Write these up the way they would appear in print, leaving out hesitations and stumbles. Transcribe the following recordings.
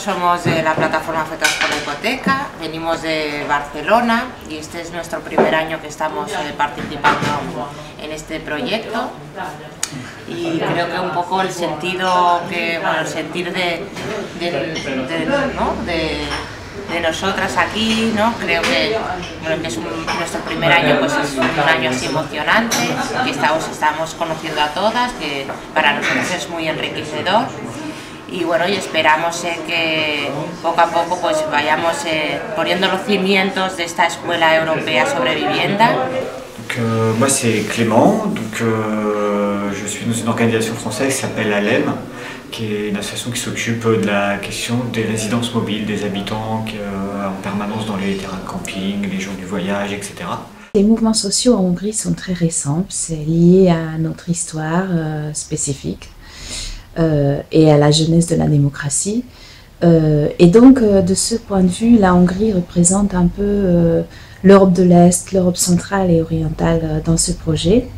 somos de la plataforma Afectados por la Hipoteca, venimos de Barcelona y este es nuestro primer año que estamos participando en este proyecto. Y creo que un poco el sentido el sentir de nosotras aquí, ¿no? Creo que, que es nuestro primer año, pues es un año así emocionante, que estamos conociendo a todas, que para nosotros es muy enriquecedor. Y bueno, y esperamos que poco a poco pues vayamos poniendo los cimientos de esta escuela europea sobre vivienda. Moi c'est Clément, je suis dans une organisation française qui s'appelle ALEM, qui est une association qui s'occupe de la question des résidences mobiles, des habitants en permanence dans les terrains de camping, les jours du voyage, etc. Les mouvements sociaux en Hongrie sont très récents, c'est lié à notre histoire spécifique et à la jeunesse de la démocratie. Et donc de ce point de vue, la Hongrie représente un peu l'Europe de l'Est, l'Europe centrale et orientale dans ce projet.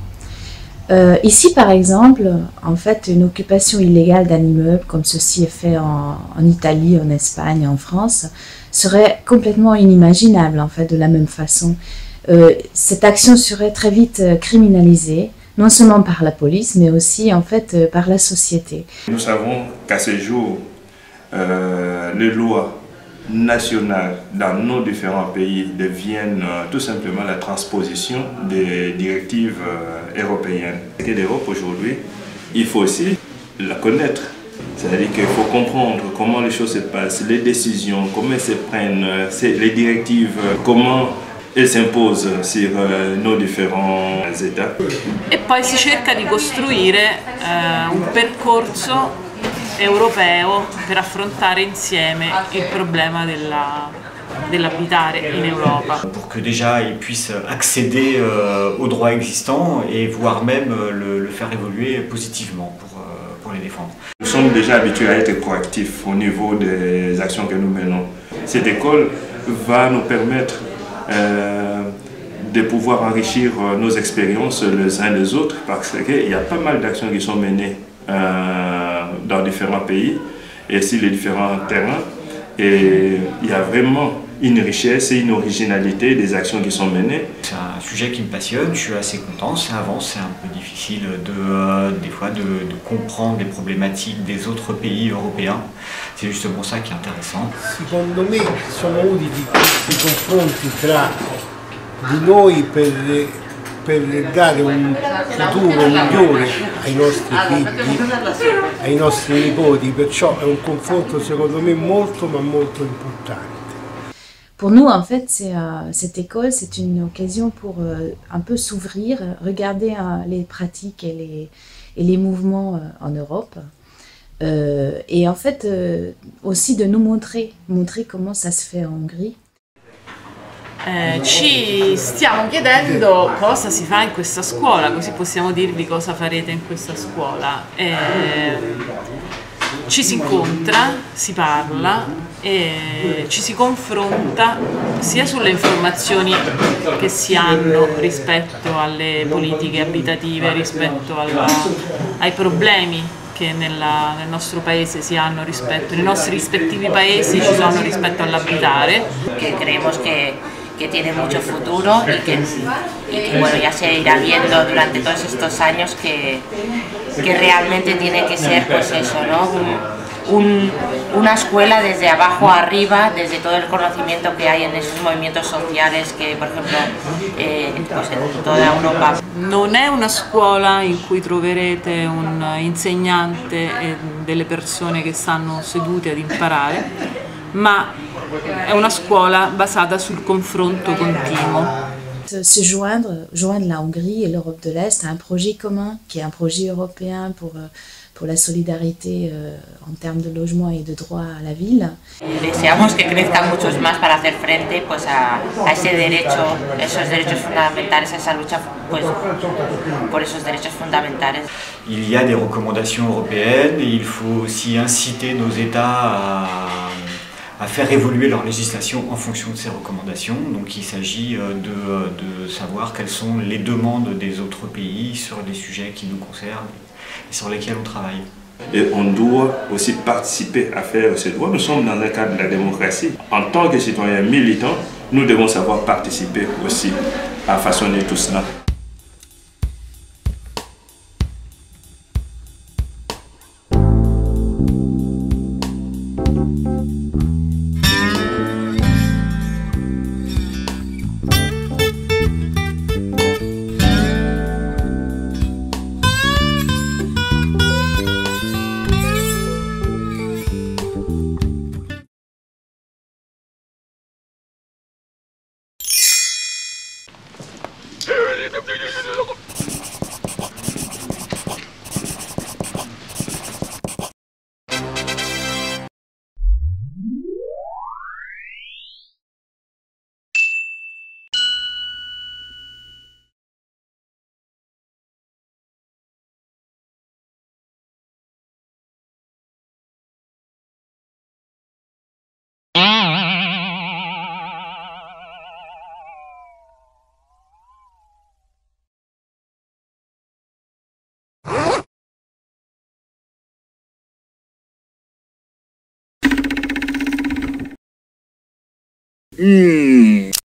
Ici par exemple, en fait, une occupation illégale d'un immeuble, comme ceci est fait en Italie, en Espagne, en France, serait complètement inimaginable en fait de la même façon. Cette action serait très vite criminalisée, non seulement par la police, mais aussi en fait par la société. Nous savons qu'à ce jour, les lois nationales dans nos différents pays deviennent tout simplement la transposition des directives européennes. L'Europe aujourd'hui, il faut aussi la connaître. C'est-à-dire qu'il faut comprendre comment les choses se passent, les décisions, comment elles se prennent, les directives, comment elles s'imposent sur nos différents États. E poi si cerca di costruire un percorso europeo per affrontare insieme il problema dell'abitare in Europa. Pour que déjà ils puissent accéder aux droits existants et voire même le faire évoluer positivement pour les défendre. Nous sommes déjà habitués à être proactifs au niveau des actions que nous menons. Cette école va nous permettre de pouvoir enrichir nos expériences les uns les autres parce qu'il y a pas mal d'actions qui sont menées dans différents pays et sur les différents terrains et il y a vraiment une richesse et une originalité des actions qui sont menées. C'est un sujet qui me passionne, je suis assez content, ça avance, c'est un peu difficile des fois de comprendre les problématiques des autres pays européens, c'est justement ça qui est intéressant. Secondo me sono utili questi confronti tra di noi per dare un futuro migliore ai nostri figli, ai nostri nipoti, perciò è un confronto secondo me molto ma molto importante. Pour nous, en fait, cette école, c'est une occasion pour un peu s'ouvrir, regarder les pratiques et les mouvements en Europe. Et en fait, aussi de nous montrer comment ça se fait en Hongrie. Ci stiamo chiedendo cosa si fa in questa scuola, così possiamo dirvi cosa farete in questa scuola. Ci si incontra, si parla e ci si confronta sia sulle informazioni che si hanno rispetto alle politiche abitative, rispetto ai problemi che nel nostro paese si hanno nei nostri rispettivi paesi ci sono rispetto all'abitare. Que creemos que tiene mucho futuro y que bueno, ya se irá viendo durante todos estos años que realmente tiene que ser pues eso, ¿no? Una escuela desde abajo a arriba, desde todo el conocimiento que hay en esos movimientos sociales que por ejemplo pues en toda Europa. Non è una scuola in cui troverete un insegnante e delle persone che stanno sedute ad imparare, ma è una scuola basata sul confronto continuo. Se joindre la Hongrie et l'Europe de l'Est à un projet commun, qui est un projet européen pour la solidarité en termes de logement et de droit à la ville. Deseamos que crezcan muchos más para hacer frente pues, a ese derecho, esos derechos fundamentales, a esa lucha pues, por esos derechos fundamentales. Il y a des recommandations européennes et il faut aussi inciter nos États à faire évoluer leur législation en fonction de ces recommandations. Donc il s'agit de savoir quelles sont les demandes des autres pays sur les sujets qui nous concernent et sur lesquels on travaille. Et on doit aussi participer à faire ce droit. Nous sommes dans un cadre de la démocratie. En tant que citoyens militants, nous devons savoir participer aussi à façonner tout cela.